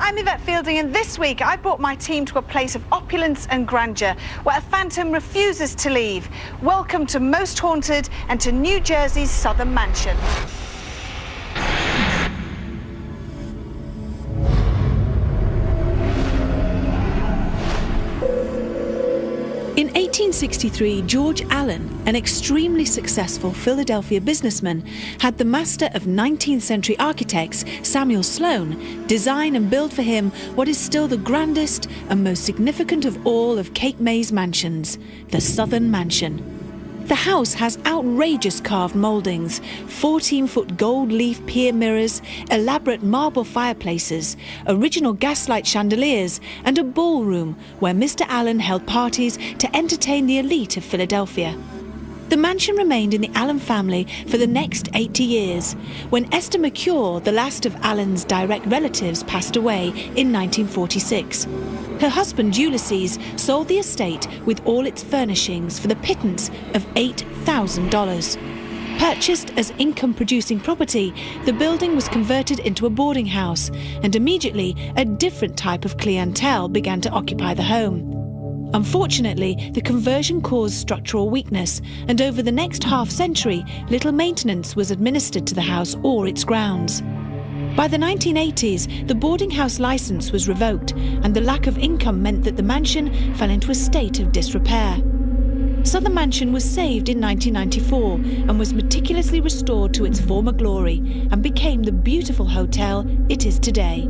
I'm Yvette Fielding, and this week I brought my team to a place of opulence and grandeur where a phantom refuses to leave. Welcome to Most Haunted and to New Jersey's Southern Mansion. In 1863, George Allen, an extremely successful Philadelphia businessman, had the master of 19th century architects, Samuel Sloan, design and build for him what is still the grandest and most significant of all of Cape May's mansions, the Southern Mansion. The house has outrageous carved mouldings, 14-foot gold leaf pier mirrors, elaborate marble fireplaces, original gaslight chandeliers, and a ballroom where Mr. Allen held parties to entertain the elite of Philadelphia. The mansion remained in the Allen family for the next 80 years, when Esther McCure, the last of Allen's direct relatives, passed away in 1946. Her husband, Ulysses, sold the estate with all its furnishings for the pittance of $8,000. Purchased as income-producing property, the building was converted into a boarding house, and immediately a different type of clientele began to occupy the home. Unfortunately, the conversion caused structural weakness, and over the next half-century, little maintenance was administered to the house or its grounds. By the 1980s, the boarding house licence was revoked, and the lack of income meant that the mansion fell into a state of disrepair. Southern Mansion was saved in 1994 and was meticulously restored to its former glory and became the beautiful hotel it is today.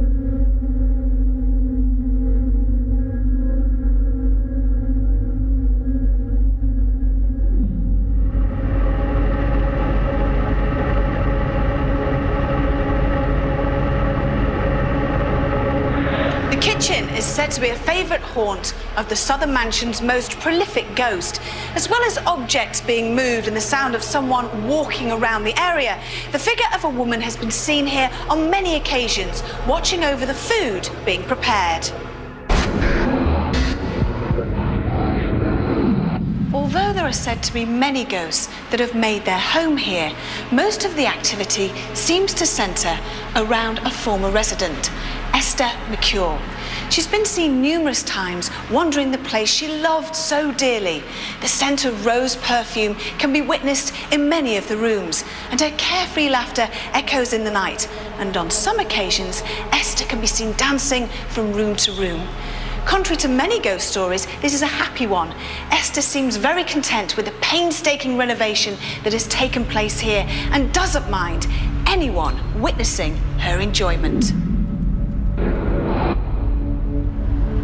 The kitchen is said to be a favourite haunt of the Southern Mansion's most prolific ghost. As well as objects being moved and the sound of someone walking around the area, the figure of a woman has been seen here on many occasions, watching over the food being prepared. Although there are said to be many ghosts that have made their home here, most of the activity seems to centre around a former resident, Esther McCure. She's been seen numerous times wandering the place she loved so dearly. The scent of rose perfume can be witnessed in many of the rooms, and her carefree laughter echoes in the night. And on some occasions, Esther can be seen dancing from room to room. Contrary to many ghost stories, this is a happy one. Esther seems very content with the painstaking renovation that has taken place here and doesn't mind anyone witnessing her enjoyment.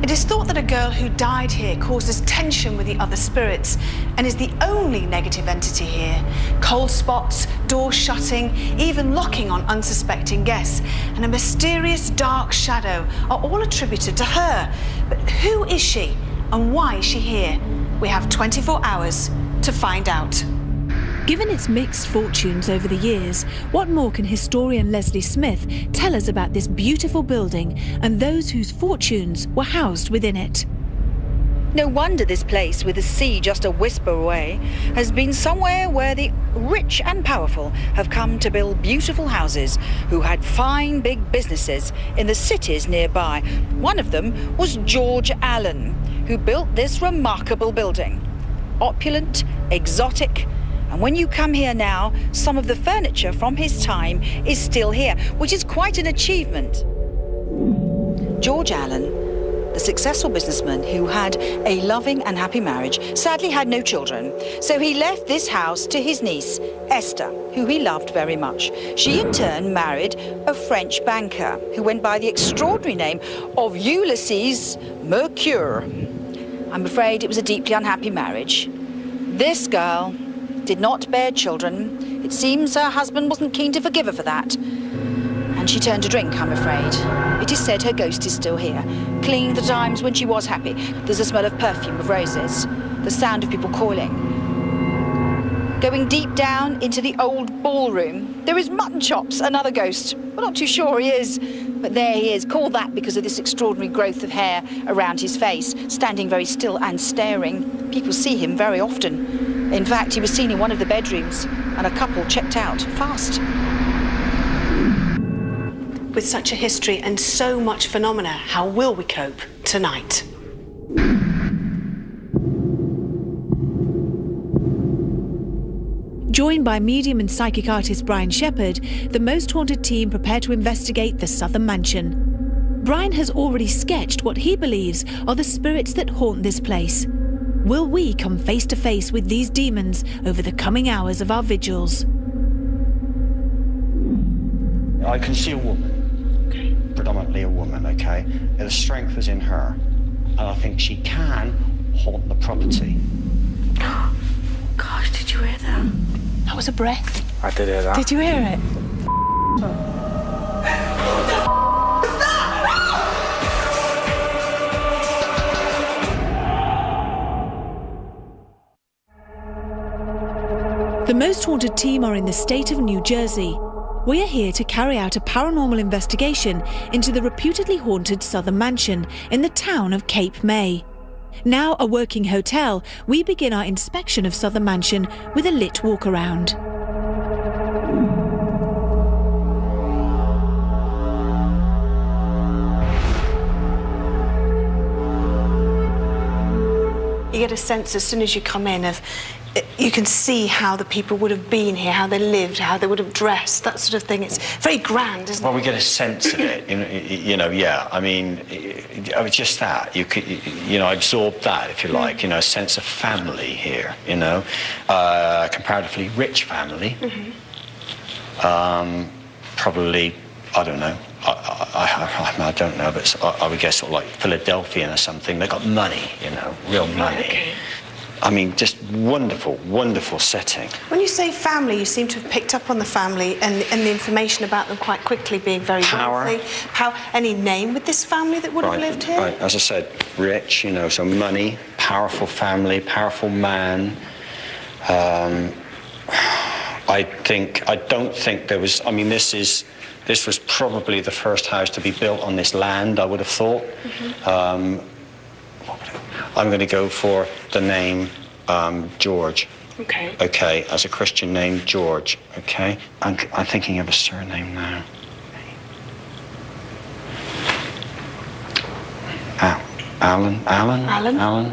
It is thought that a girl who died here causes tension with the other spirits and is the only negative entity here. Cold spots, doors shutting, even locking on unsuspecting guests, and a mysterious dark shadow are all attributed to her. But who is she and why is she here? We have 24 hours to find out. Given its mixed fortunes over the years, what more can historian Leslie Smith tell us about this beautiful building and those whose fortunes were housed within it? No wonder this place, with the sea just a whisper away, has been somewhere where the rich and powerful have come to build beautiful houses, who had fine big businesses in the cities nearby. One of them was George Allen, who built this remarkable building. Opulent, exotic, and when you come here now, some of the furniture from his time is still here, which is quite an achievement. George Allen, the successful businessman who had a loving and happy marriage, sadly had no children. So he left this house to his niece, Esther, who he loved very much. She in turn married a French banker who went by the extraordinary name of Ulysses Mercure. I'm afraid it was a deeply unhappy marriage. This girl did not bear children. It seems her husband wasn't keen to forgive her for that. And she turned to drink, I'm afraid. It is said her ghost is still here, clinging to the times when she was happy. There's a smell of perfume of roses, the sound of people calling. Going deep down into the old ballroom, there is Mutton Chops, another ghost. We're not too sure he is, but there he is, called that because of this extraordinary growth of hair around his face, standing very still and staring. People see him very often. In fact, he was seen in one of the bedrooms, and a couple checked out fast. with such a history and so much phenomena, how will we cope tonight? Joined by medium and psychic artist Brian Shepherd, the Most Haunted team prepare to investigate the Southern Mansion. Brian has already sketched what he believes are the spirits that haunt this place. Will we come face to face with these demons over the coming hours of our vigils? I can see a woman, okay, predominantly a woman, okay? The strength is in her, and I think she can haunt the property. Gosh, did you hear that? That was a breath. I did hear that. Did you hear it? The Most Haunted team are in the state of New Jersey. We are here to carry out a paranormal investigation into the reputedly haunted Southern Mansion in the town of Cape May. Now a working hotel, we begin our inspection of Southern Mansion with a lit walk around. You get a sense as soon as you come in of, you can see how the people would have been here, how they lived, how they would have dressed, that sort of thing. It's very grand, isn't it? Well, we get a sense of it, you know, yeah. I mean, just that. You could, you know, absorb that, if you like, you know, a sense of family here, you know, comparatively rich family. Probably, I don't know. I don't know, but I would guess sort of like Philadelphian or something. They got money, you know, real money. Okay. I mean, just wonderful, wonderful setting. When you say family, you seem to have picked up on the family and the information about them quite quickly being very wealthy. Any name with this family that would have lived here? Right, as I said, rich, you know, so money, powerful family, powerful man. I don't think there was, I mean, this was probably the first house to be built on this land, I would have thought. I'm going to go for the name George. Okay. Okay, as a Christian name, George. Okay, I'm thinking of a surname now. Allen.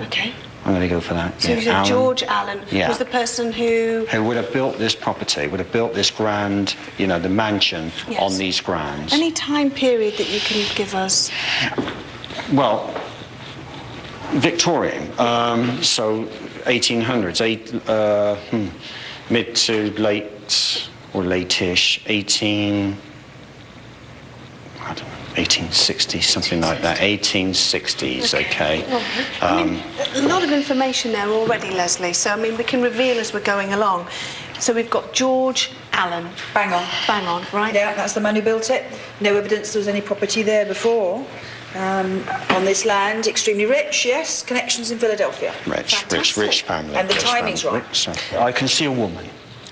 Okay. I'm going to go for that. So you said George Allen was the person who would have built this property, would have built this grand, you know, the mansion on these grounds. Any time period that you can give us? Well, Victorian, so 1800s, mid to late, or late-ish, 1860s, something like that, 1860s, okay. Well, I mean, a lot of information there already, Leslie, so, I mean, we can reveal as we're going along. So we've got George Allen. Bang on. Bang on, right? Yeah, that's the man who built it. No evidence there was any property there before. On this land, extremely rich, yes. Connections in Philadelphia. Rich family. And the timing's right. So I can see a woman.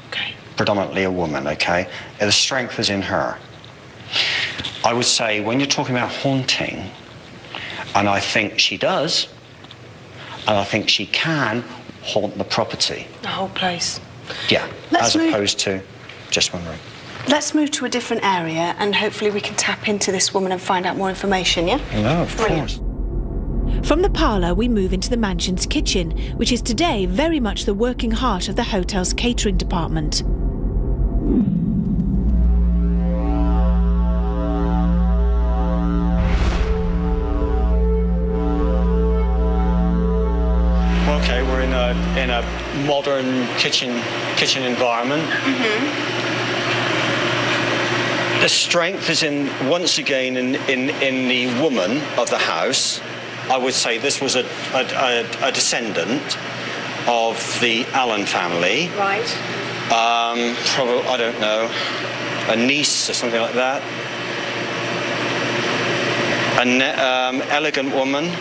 Okay. Predominantly a woman, okay? The strength is in her. I would say when you're talking about haunting, and I think she does, and I think she can haunt the property. The whole place. Yeah, as opposed to just one room. Let's move to a different area and hopefully we can tap into this woman and find out more information, yeah? No, of course. From the parlour, we move into the mansion's kitchen, which is today very much the working heart of the hotel's catering department. Okay, we're in a modern kitchen environment. The strength is once again in the woman of the house. I would say this was a descendant of the Allen family. Right. Probably, I don't know, a niece or something like that. An elegant woman,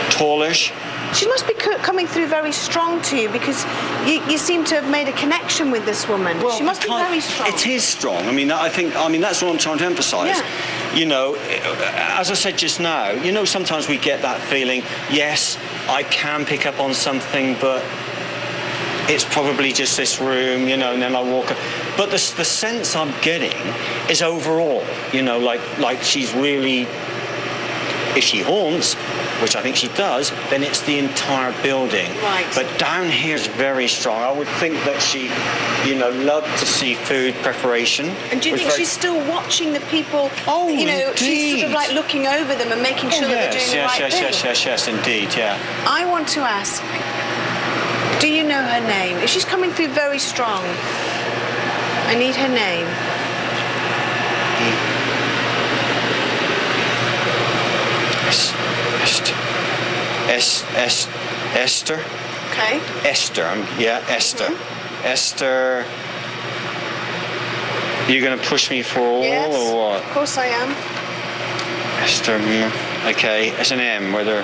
tallish. She must be coming through very strong to you because you seem to have made a connection with this woman. Well, she must be very strong. It is strong. I mean, that's what I'm trying to emphasise. Yeah. You know, as I said just now, you know, sometimes we get that feeling, yes, I can pick up on something, but it's probably just this room, you know, and then I walk. But the sense I'm getting is overall, you know, like she's really, if she haunts, which I think she does, then it's the entire building. Right. But down here is very strong. I would think that she, you know, loved to see food preparation. And do you think she's still watching the people? Oh, you know, indeed. she's sort of like looking over them and making sure that they're doing the right thing. Yes, indeed, yeah. I want to ask, do you know her name? If she's coming through very strong, I need her name. Esther. Okay. Esther, Esther. Mm-hmm. Esther. You're going to push me for all Yes, or what? of course I am. Esther. Okay, it's an M. Whether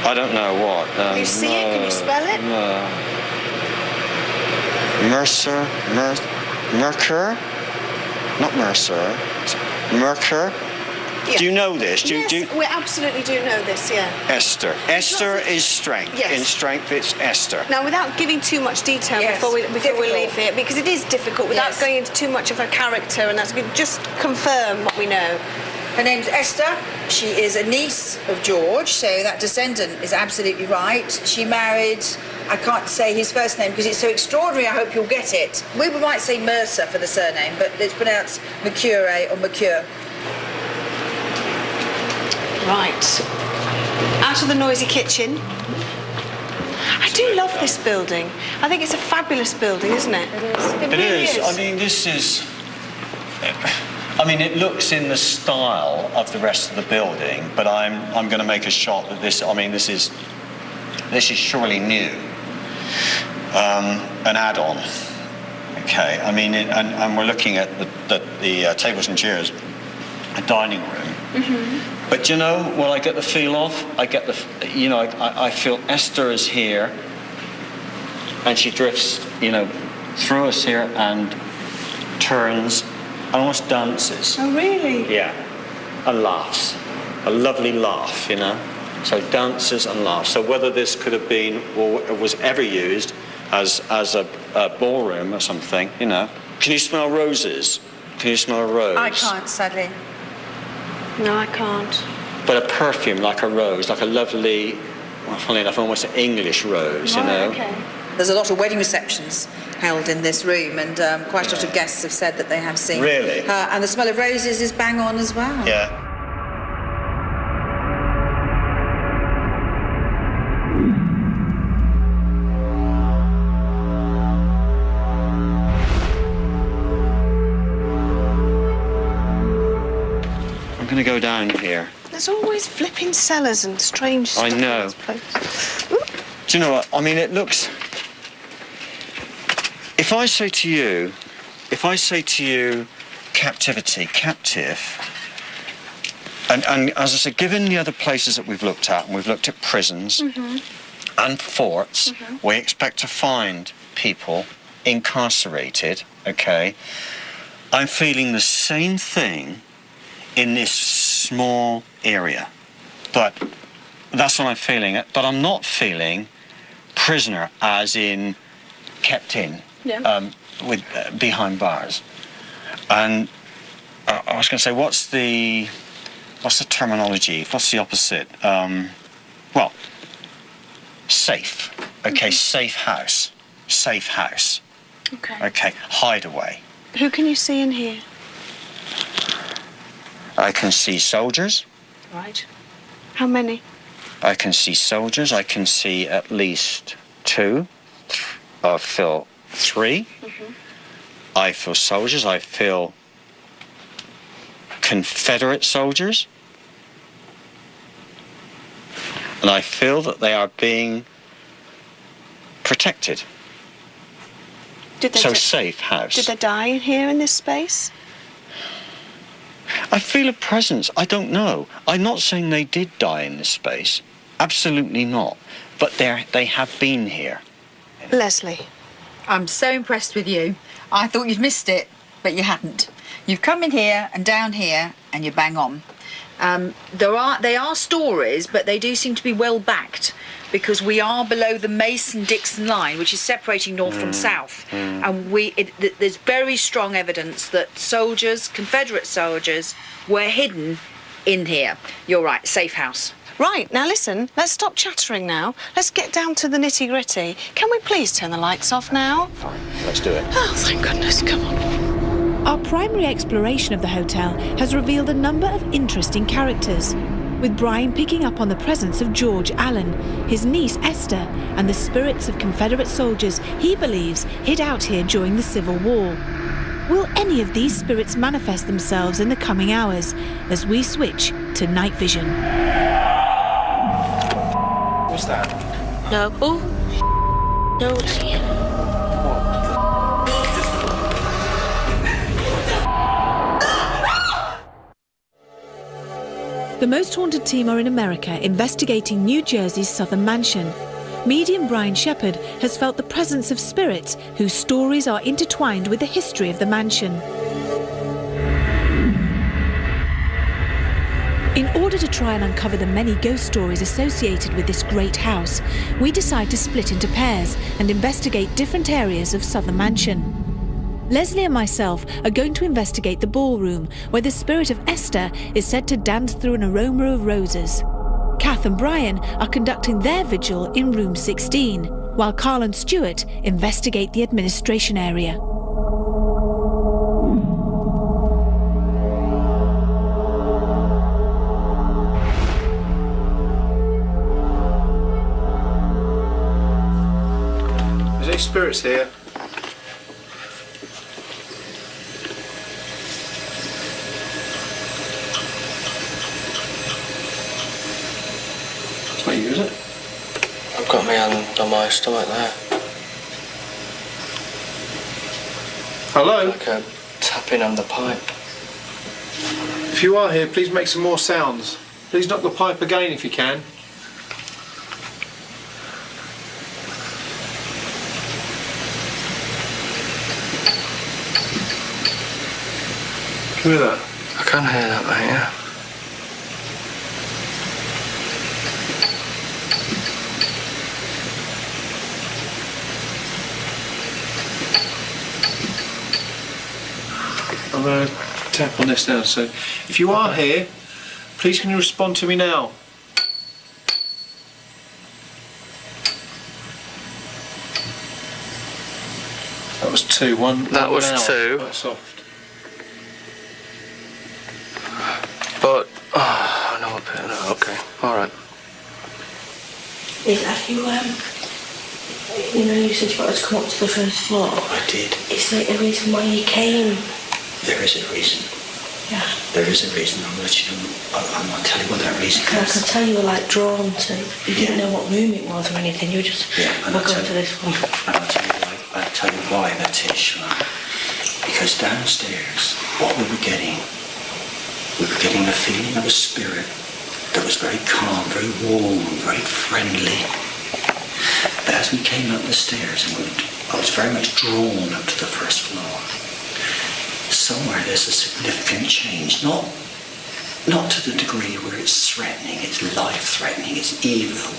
I don't know what. Can you see it? Can you spell it? Mercer. Not Mercer. Mercer. Yeah. Do you know this? We absolutely do know this, yeah. Esther. Esther is strength. Yes. In strength, it's Esther. Now, without giving too much detail before we leave here, because it is difficult, without going into too much of her character, and that's good, just confirm what we know. Her name's Esther. She is a niece of George, so that descendant is absolutely right. She married, I can't say his first name because it's so extraordinary, I hope you'll get it. We might say Mercer for the surname, but it's pronounced Mercure or Mercure. Right. Out of the noisy kitchen. I do love this building. I think it's a fabulous building, isn't it? It is. It really is. I mean, this is... I mean, it looks in the style of the rest of the building, but I'm going to make a shot that this... I mean, this is surely new. An add-on. Okay. I mean, and we're looking at the tables and chairs, a dining room. Mm-hmm. But you know what I get the feel of? I feel Esther is here, and she drifts, you know, through us here and turns, and almost dances. Oh, really? Yeah, and laughs, a lovely laugh, you know. So dances and laughs. So whether this could have been or was ever used as a ballroom or something, you know. Can you smell roses? Can you smell a rose? I can't, sadly. No, I can't. But a perfume like a rose, like a lovely, well, funnily enough, almost an English rose, you know. Okay. There's a lot of wedding receptions held in this room, and quite a lot of guests have said that they have seen Really? her. And the smell of roses is bang on as well. Yeah. I'm going to go down here. There's always flipping cellars and strange stuff. I know. In this place. Ooh. Do you know what? I mean, it looks... If I say to you, captivity, captive, and as I said, given the other places that we've looked at, and we've looked at prisons and forts, we expect to find people incarcerated, okay? I'm feeling the same thing in this small area, but that's what I'm feeling. But I'm not feeling prisoner, as in kept in, with behind bars. And I was going to say, what's the terminology? What's the opposite? Well, safe. Okay, safe house. Safe house. Okay. Okay, hideaway. Who can you see in here? I can see soldiers. Right. How many? I can see soldiers. I can see at least two. I feel three. I feel soldiers. I feel Confederate soldiers. And I feel that they are being protected. Safe house. Did they die in here in this space? I feel a presence. I don't know. I'm not saying they did die in this space. Absolutely not. But they have been here. Leslie. I'm so impressed with you. I thought you'd missed it, but you hadn't. You've come in here and down here, and you're bang on. They are stories, but they do seem to be well backed. because we are below the Mason-Dixon line, which is separating north from south, and there's very strong evidence that soldiers, Confederate soldiers, were hidden in here. You're right, safe house. Right, now listen, let's stop chattering now. Let's get down to the nitty-gritty. Can we please turn the lights off now? Fine, let's do it. Oh, thank goodness, come on. Our primary exploration of the hotel has revealed a number of interesting characters, with Brian picking up on the presence of George Allen, his niece Esther, and the spirits of Confederate soldiers he believes hid out here during the Civil War. Will any of these spirits manifest themselves in the coming hours as we switch to night vision? What's that? No. Oh. No, it's here. The Most Haunted team are in America investigating New Jersey's Southern Mansion. Medium Brian Shepherd has felt the presence of spirits whose stories are intertwined with the history of the mansion. In order to try and uncover the many ghost stories associated with this great house, we decide to split into pairs and investigate different areas of Southern Mansion. Leslie and myself are going to investigate the ballroom, where the spirit of Esther is said to dance through an aroma of roses. Kath and Brian are conducting their vigil in room 16, while Carl and Stuart investigate the administration area. There's any spirits here? It's not you, is it? I've got my hand on my stomach there. Hello? Like a tapping on the pipe. If you are here, please make some more sounds. Please knock the pipe again if you can. Can you hear that? I can hear that, mate, yeah. I'm going to tap on this now. So, if you are here, please can you respond to me now? That was two. One. That was now. two. Quite soft. But, I know a bit of that. Okay, alright. Have you, you said you wanted to come up to the first floor. I did. Is there a reason why you came? There is a reason. Yeah. There is a reason. I'll let you know. I'll not tell you what that reason I is. can tell you were like drawn to. You didn't know what room it was or anything. You were just And we're going to this one. And I'll tell you why that is, Siobhan. Because downstairs, what we were getting a feeling of a spirit that was very calm, very warm, very friendly. But as we came up the stairs, I was very much drawn up to the first floor. Somewhere there's a significant change, not to the degree where it's threatening, it's life-threatening, it's evil,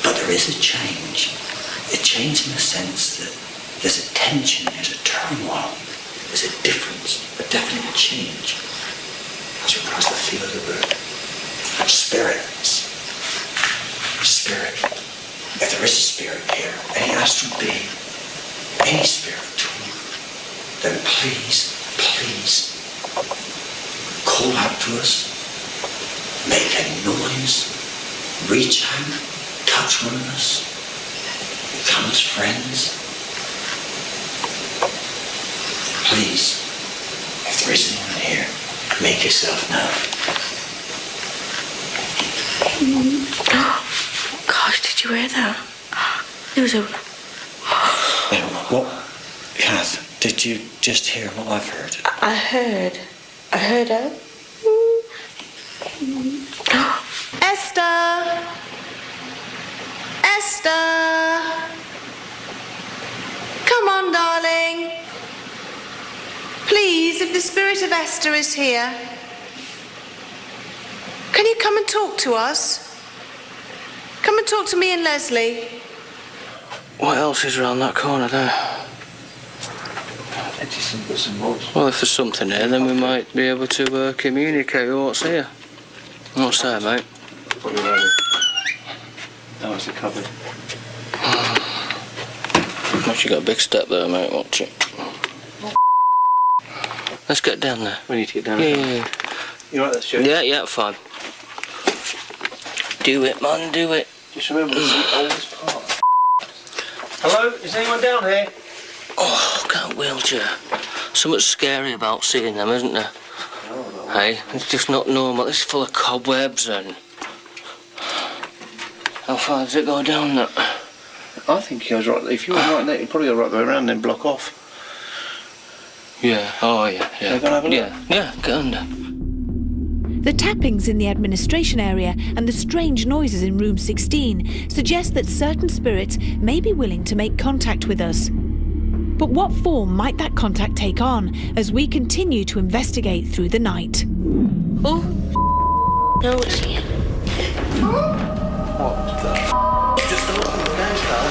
but there is a change. A change in the sense that there's a tension, there's a turmoil, there's a difference, a definite change as regards the feel of the room. Spirit. If there is a spirit here, any astral being, any spirit at all, then please call out to us, make any noise, reach out, touch one of us, become as friends. Please, if there is anyone here, make yourself known. Gosh, did you hear that? There was a... What, Kath, did you just hear what I've heard? I heard her. Esther! Esther! Come on, darling. Please, if the spirit of Esther is here, can you come and talk to us? Come and talk to me and Leslie. What else is around that corner there? Well, if there's something here, then we might be able to communicate with what's here. What's there, mate? Oh, it's a cupboard. Actually got a big step there, mate. Watch it. Let's get down there. We need to get down Yeah, there. yeah, yeah. You right there, Stuart? Yeah, fine. Do it, man, do it. Just remember, this is the oldest part. Hello? Is anyone down here? Oh, can't wheelchair. Something scary about seeing them, isn't there? Oh, Hey, it's just not normal. It's full of cobwebs and... How far does it go down that? I think he goes right. If you were right there, you'd probably go right the way around and then block off. Yeah, oh yeah. Shall I go and have a look? Yeah, get under. The tappings in the administration area and the strange noises in room 16 suggest that certain spirits may be willing to make contact with us. But what form might that contact take on as we continue to investigate through the night? Oh, no, it's here. What the Just open the down, pal.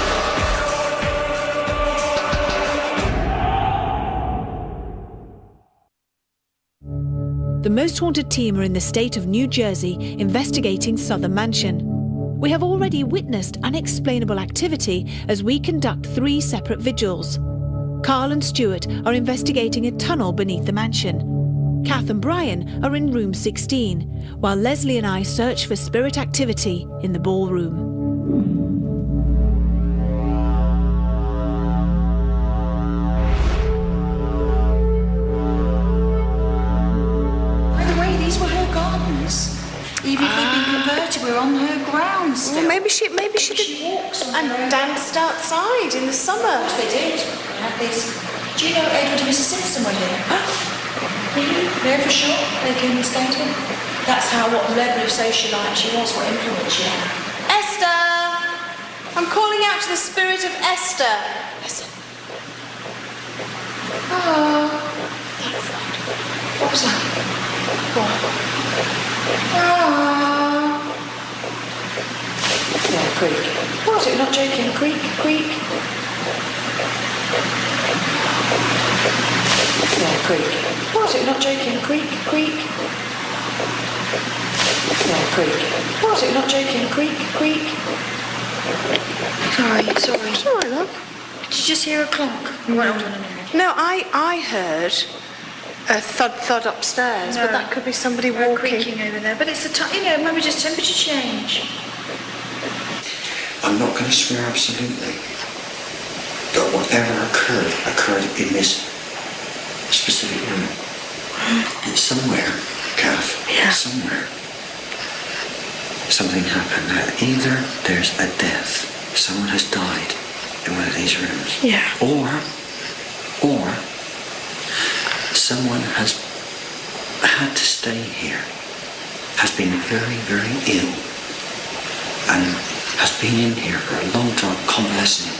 The Most Haunted team are in the state of New Jersey investigating Southern Mansion. We have already witnessed unexplainable activity as we conduct 3 separate vigils. Carl and Stuart are investigating a tunnel beneath the mansion. Kath and Brian are in room 16, while Leslie and I search for spirit activity in the ballroom. These were her gardens. Even if they've been converted, we're on her grounds still. Well, maybe she did walks on and her own. danced outside in the summer. Yes, they did. They had these. Do you know Edward and Mrs. Simpson were here? Yeah, for sure. They came and stayed here. That's what level of socialite she was, what influence she had. Esther! I'm calling out to the spirit of Esther. Listen. Oh. What was that? What? Ah. Yeah, creak. What was it? Not joking. Creak, creak. Yeah, creak. What was it? Not joking. Creak, creak. Yeah, creak. What was it? Not joking. Creak, creak. Sorry. It's all right, love. Did you just hear a clunk? Hold on a minute. No, I heard a thud upstairs, but that could be somebody walking. Creaking over there, but it's maybe just temperature change. I'm not going to swear absolutely, but whatever occurred in this specific room. Somewhere, Kath, somewhere, something happened. Either there's a death, someone has died in one of these rooms, or someone has had to stay here, has been very, very ill, and has been in here for a long time convalescing.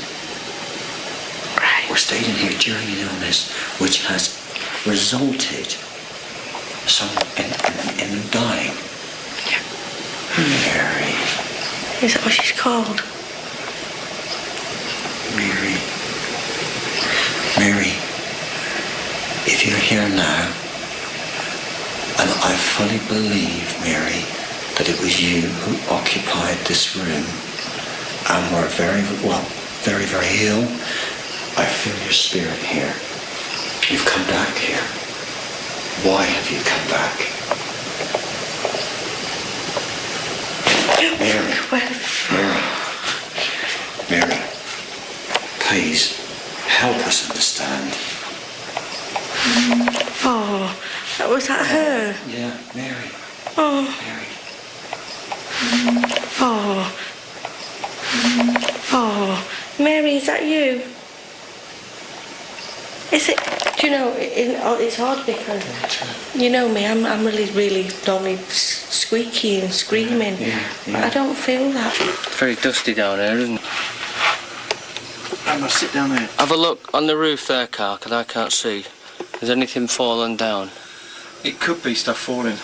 Right. Or stayed in here during an illness which has resulted in them dying. Yeah. Mary. Is that what she's called? Mary, if you're here now, and I fully believe, Mary, that it was you who occupied this room and were very, very ill, I feel your spirit here. You've come back here. Why have you come back? Mary, please help us understand. Oh, was that her? Yeah, Mary. Oh. Mary. Oh. Oh. Mary, is that you? Is it? Do you know, it's odd because, you know me, I'm really, really normally squeaky and screaming. Yeah. I don't feel that. Very dusty down here, isn't it? I must sit down there. Have a look on the roof there, Carl, because I can't see. Has anything fallen down? It could be stuff falling.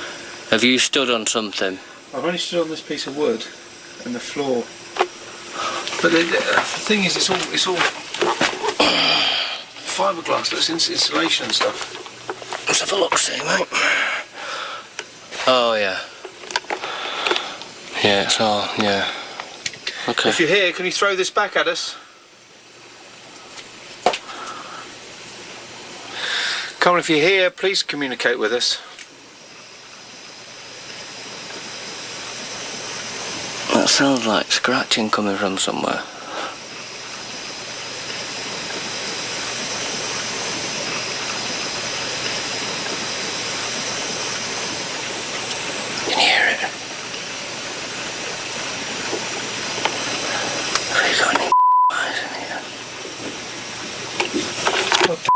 Have you stood on something? I've only stood on this piece of wood, and the floor But the thing is, it's all fiberglass. That's insulation and stuff. Let's have a look, see, mate. Oh, yeah. Yeah, it's all, yeah. Okay. If you're here, can you throw this back at us? Come on, if you're here, please communicate with us. That sounds like scratching coming from somewhere. Can you hear it? Have you got any eyes in here? What the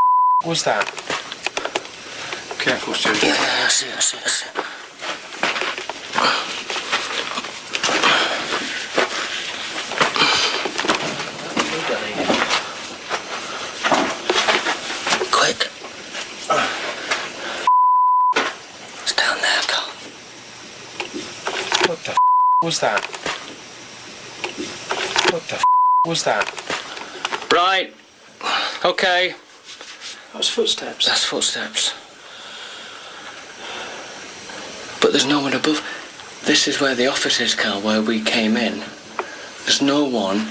was that? Careful, Stu. Yeah, I see. Quick. It's down there, Carl. What the was that? What the was that? Right. Okay. That was footsteps. That's footsteps. But there's no one above. This is where the office is, Carl, where we came in. There's no one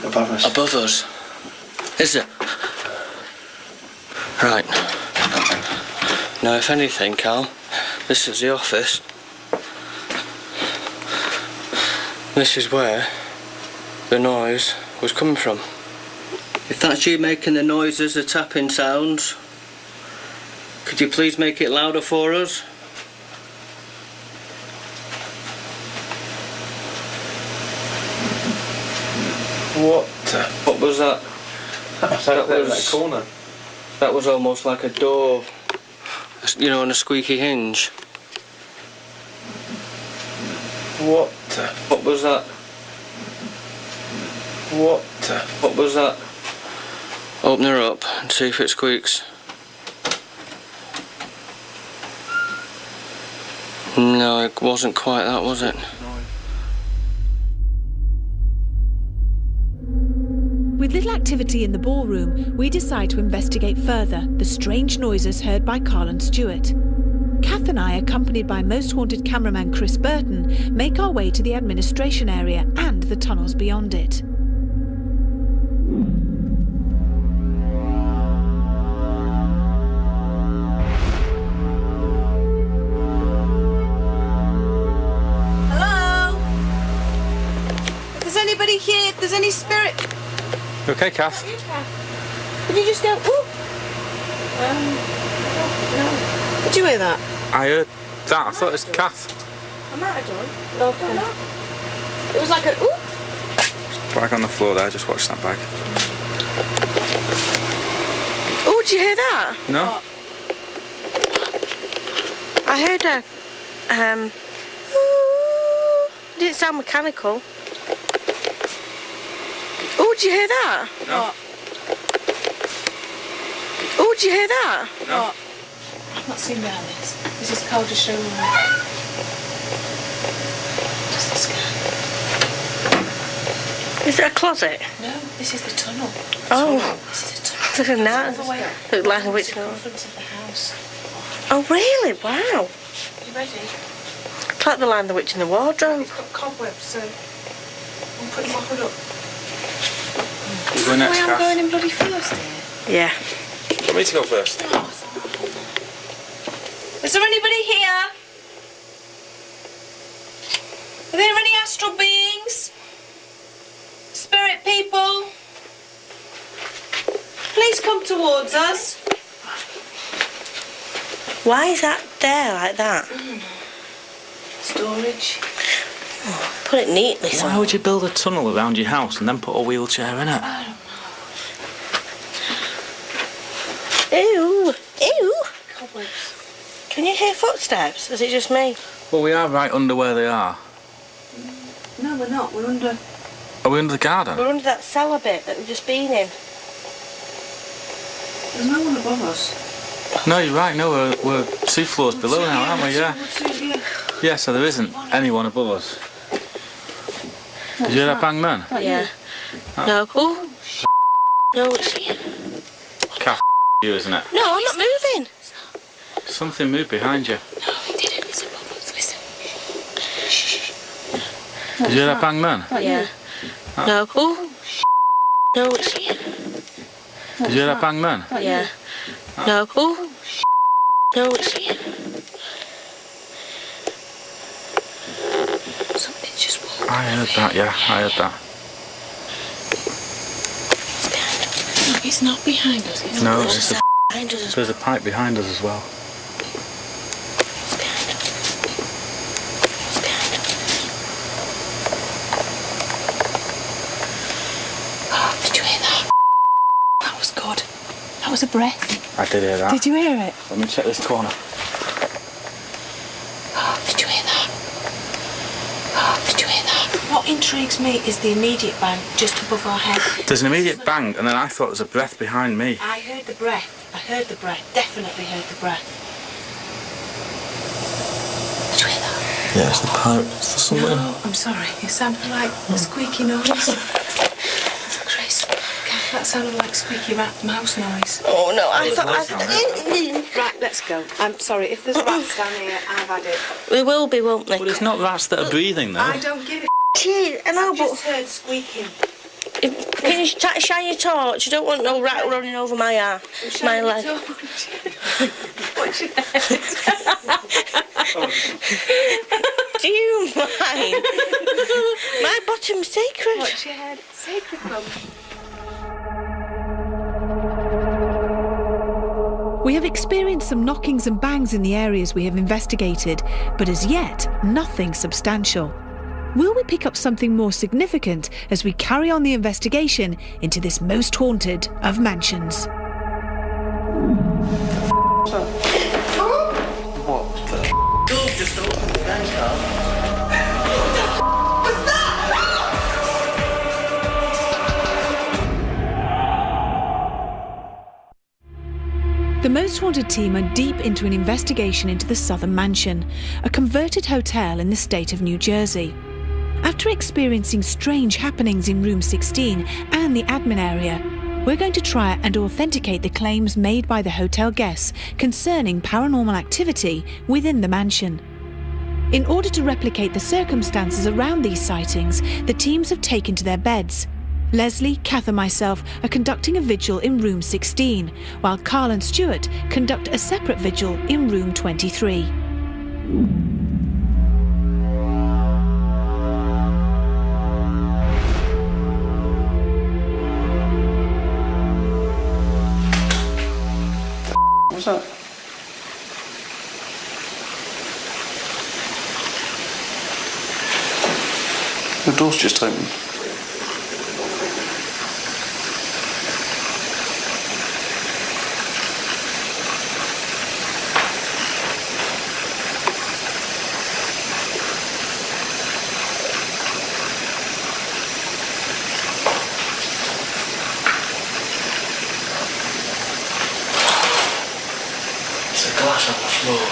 Above us. above us. Is there? Right. Now, if anything, Carl, this is the office. This is where the noise was coming from. If that's you making the noises, the tapping sounds, could you please make it louder for us? What was that? That corner. That was almost like a door, you know, on a squeaky hinge. What was that? What was that? Open her up and see if it squeaks. No, it wasn't quite that, was it? With little activity in the ballroom, we decide to investigate further the strange noises heard by Carl and Stuart. Kath and I, accompanied by most haunted cameraman Chris Burton, make our way to the administration area and the tunnels beyond it. Hello? If there's anybody here, if there's any spirit... You okay, Kath? Did you just go, ooh? No. Did you hear that? I heard that. I thought it was Kath. I might have done. No, no. It was like a ooh. Bag on the floor there. Just watch that bag. Oh, did you hear that? No. I heard a ooh. It didn't sound mechanical. Oh, did you hear that? No. Oh, did you hear that? No. I've not seen behind this. This is Carl just showing me. Just this guy. Is it a closet? No, this is the tunnel. Oh. This is a tunnel. Look at that. All the way. Look like a witch. Circumference of the house. Oh, really? Wow. You ready? It's like the Lion, the Witch in the Wardrobe. It's got cobwebs, so I'm putting my hood up. You go next, I'm Kath. going in bloody first here. Yeah. Want me to go first? Is there anybody here? Are there any astral beings? Spirit people? Please come towards us. Why is that there like that? Storage. Put it neatly, so. Why would you build a tunnel around your house and then put a wheelchair in it? Ew. Ew. Cobwebs. Can you hear footsteps? Is it just me? Well, we are right under where they are. No, we're not. We're under. Are we under the garden? We're under that cellar bit that we've just been in. There's no one above us. No, you're right. No, we're 2 floors below now, aren't we? Yeah. Yeah. Yeah, so there isn't anyone above us. Did you hear that bang then? Yeah. No. Oh. No, it's here. Cat you, isn't it? No, I'm not moving. Something moved behind you. No, it didn't. Listen, Bubbles, listen. Did you hear that bang then? Yeah. No. Oh. No, it's here. Did you hear that bang then? Yeah. No. Oh. No, it's here. Something's just walked. I heard that, yeah, I heard that. It's not behind us. It's No, behind it's us. Behind us. there's a pipe behind us as well. It's behind us. It's behind us. Oh, did you hear that? That was good. That was a breath. I did hear that. Did you hear it? Let me check this corner. Oh, did you hear that? Oh, did you hear that? What intrigues me is the immediate bang just above our head. There's an immediate bang, and then I thought there was a breath behind me. I heard the breath. I heard the breath. Definitely heard the breath. Did you hear that? Yeah, it's the pipe. It's the somewhere. No, I'm sorry. It sounded like a squeaky noise. Chris, that sounded like squeaky mouse noise. Oh no, I thought. Right, let's go. I'm sorry. If there's rats down here, I've had it. We will be, won't we? Well, it's not rats that are breathing, though. I don't give a Gee, I know, I just heard squeaking. can you shine your torch? I don't want no rat running over my arm, my leg. What's your head? Do you mind? My bottom's sacred. What's your head? Sacred mum. We have experienced some knockings and bangs in the areas we have investigated, but as yet, nothing substantial. Will we pick up something more significant as we carry on the investigation into this most haunted of mansions? What the? You've just opened the bank card. The Most Haunted team are deep into an investigation into the Southern Mansion, a converted hotel in the state of New Jersey. After experiencing strange happenings in room 16 and the admin area, we're going to try and authenticate the claims made by the hotel guests concerning paranormal activity within the mansion. In order to replicate the circumstances around these sightings, the teams have taken to their beds. Leslie, Kath and myself are conducting a vigil in room 16, while Carl and Stuart conduct a separate vigil in room 23. What's that? The door's just opened. There's a glass on the floor.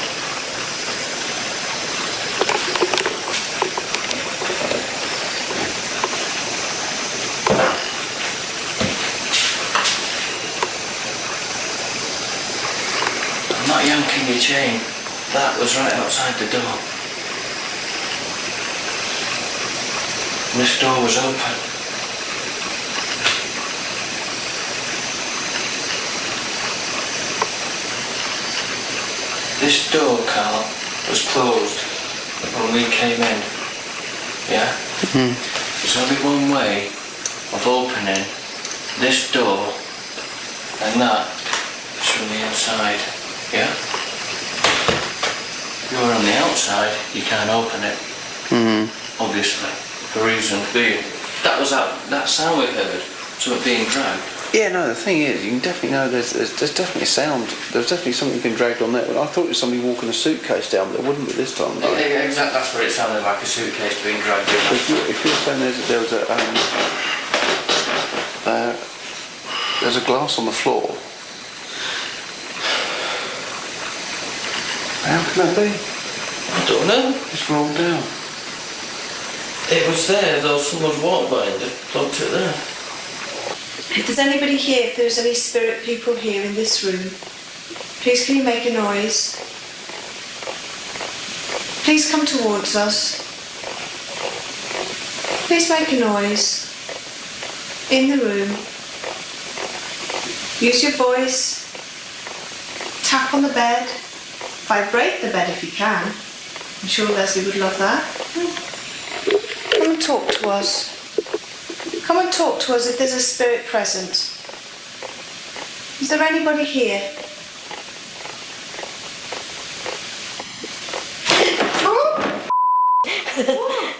I'm not yanking your chain. That was right outside the door. And this door was open. This door, Carl, was closed when we came in. Yeah? There's only one way of opening this door, and that is from the inside. Yeah? If you're on the outside, you can't open it. Obviously. The reason being. That was that sound we heard, something being dragged. Yeah, no, the thing is, you can definitely know there's definitely a sound. There's definitely something being dragged on there. I thought it was somebody walking a suitcase down, but it wouldn't be this time. Right? Yeah, exactly, that's what it sounded like, a suitcase being dragged in. If you're saying there was there's a glass on the floor. How can that be? I don't know. It's rolled down. It was there, though someone's walked by and just plugged it there. If there's anybody here, if there's any spirit people here in this room, please can you make a noise? Please come towards us. Please make a noise in the room. Use your voice. Tap on the bed. Vibrate the bed if you can. I'm sure Leslie would love that. Come and talk to us. Come and talk to us if there's a spirit present. Is there anybody here?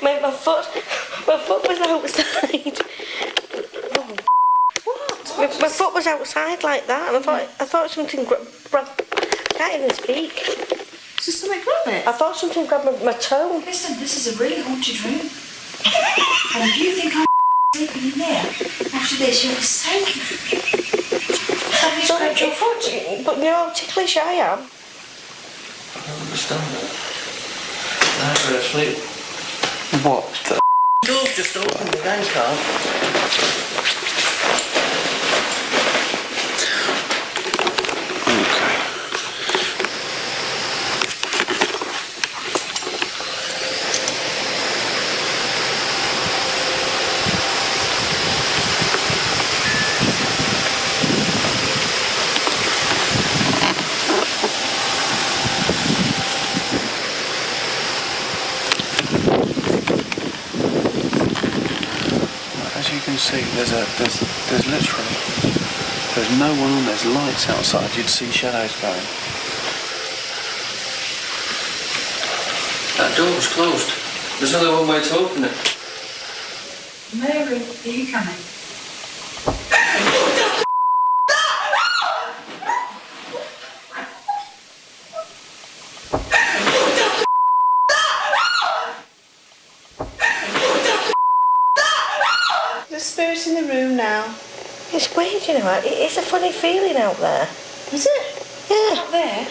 my foot was outside. What? My foot was outside like that, and I thought something I can't even speak. Is there something grab it? I thought something grabbed my toe. Listen, this is a really haunted room. And if you think I'm sleeping in there, after this you're mistaken. Somebody's grabbed your foot. But you know how ticklish I am. I don't understand it. I'm going to sleep. What the? Door's just opened again, Carl. As you can see, there's literally, there's no one on, there's lights outside, you'd see shadows going. That door was closed. There's only one way to open it. Mary, are you coming? There's a spirit in the room now. It's weird, you know. It's a funny feeling out there. Is it? Yeah. Out there?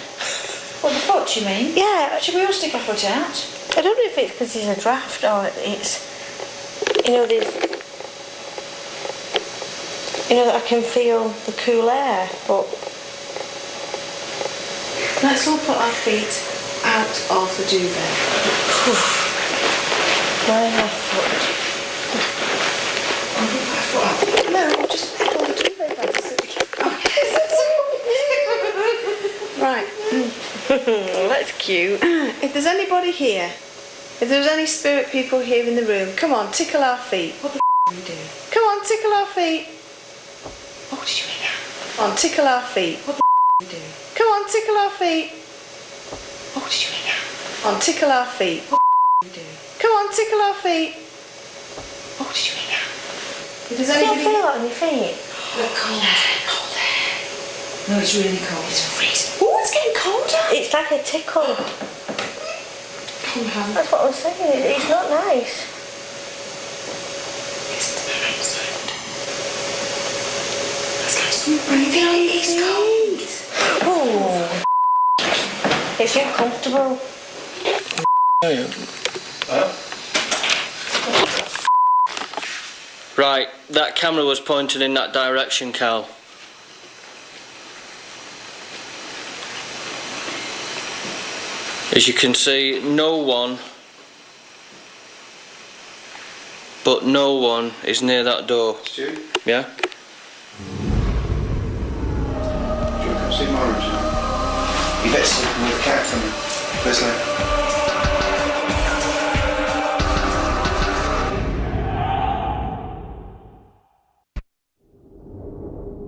What, the foot, you mean? Yeah. Should we all stick our foot out? I don't know if it's because it's a draft or it's, you know, I can feel the cool air, but... Let's all put our feet out of the duvet. My left foot. No, just pull the duvet back. Right. That's cute. If there's anybody here, if there's any spirit people here in the room, come on, tickle our feet. What the are you doing? Come on, tickle our feet. What did you mean? Come on, tickle our feet. What the are you doing? Come on, tickle our feet. What did you mean? On, tickle our feet. What the are you doing? Come on, tickle our feet. What did you mean? If there's Do you anybody... feel that on your feet? Look, cold air. No, it's really cold. It's freezing. Oh, it's getting colder. It's like a tickle. Come on. That's what I'm saying. It's not nice. It's the outside. Let's go some breathing. It's cold. Oh. It's uncomfortable. Right, that camera was pointed in that direction, Cal. As you can see, no one is near that door. Stu? Yeah? Do you want to come see my room tonight? You better sleep with the cat for me, Leslie.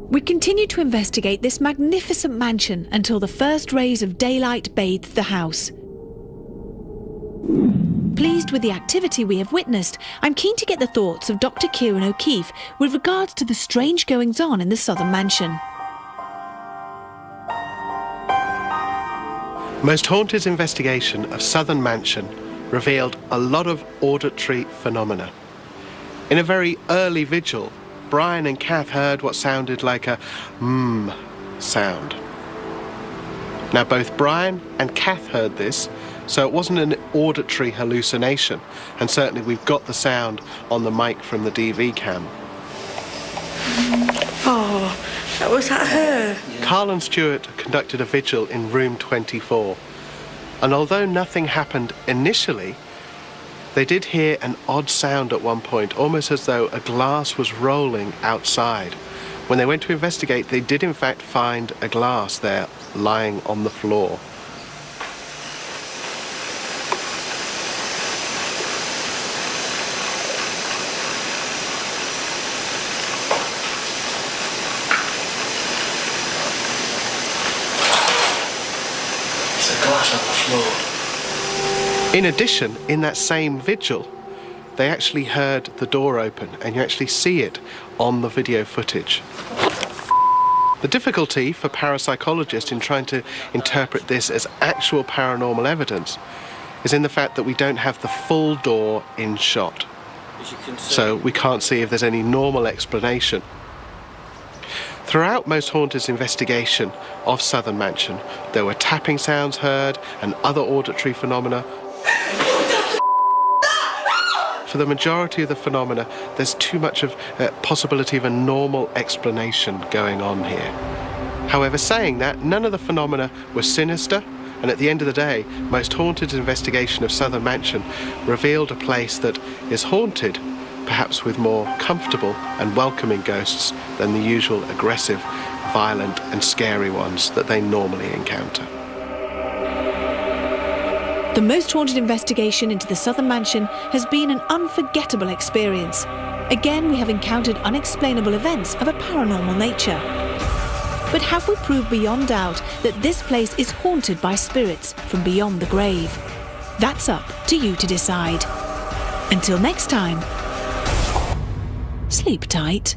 We continued to investigate this magnificent mansion until the first rays of daylight bathed the house. Pleased with the activity we have witnessed, I'm keen to get the thoughts of Dr. Kieran O'Keefe with regards to the strange goings-on in the Southern Mansion. Most Haunted's investigation of Southern Mansion revealed a lot of auditory phenomena. In a very early vigil, Brian and Kath heard what sounded like a sound. Now, both Brian and Kath heard this, so it wasn't an auditory hallucination, and certainly we've got the sound on the mic from the DV cam. Oh, was that her? Carl and Stuart conducted a vigil in room 24, and although nothing happened initially, they did hear an odd sound at one point, almost as though a glass was rolling outside. When they went to investigate, they did in fact find a glass there lying on the floor. There's a glass on the floor. In addition, in that same vigil, they actually heard the door open, and you actually see it on the video footage. The difficulty for parapsychologists in trying to interpret this as actual paranormal evidence is in the fact that we don't have the full door in shot. So we can't see if there's any normal explanation. Throughout Most Haunted's investigation of Southern Mansion, there were tapping sounds heard and other auditory phenomena. For the majority of the phenomena, there's too much of a possibility of a normal explanation going on here. However, saying that, none of the phenomena were sinister, and at the end of the day, Most Haunted's investigation of Southern Mansion revealed a place that is haunted, perhaps with more comfortable and welcoming ghosts than the usual aggressive, violent and scary ones that they normally encounter. The Most Haunted investigation into the Southern Mansion has been an unforgettable experience. Again, we have encountered unexplainable events of a paranormal nature. But have we proved beyond doubt that this place is haunted by spirits from beyond the grave? That's up to you to decide. Until next time, sleep tight.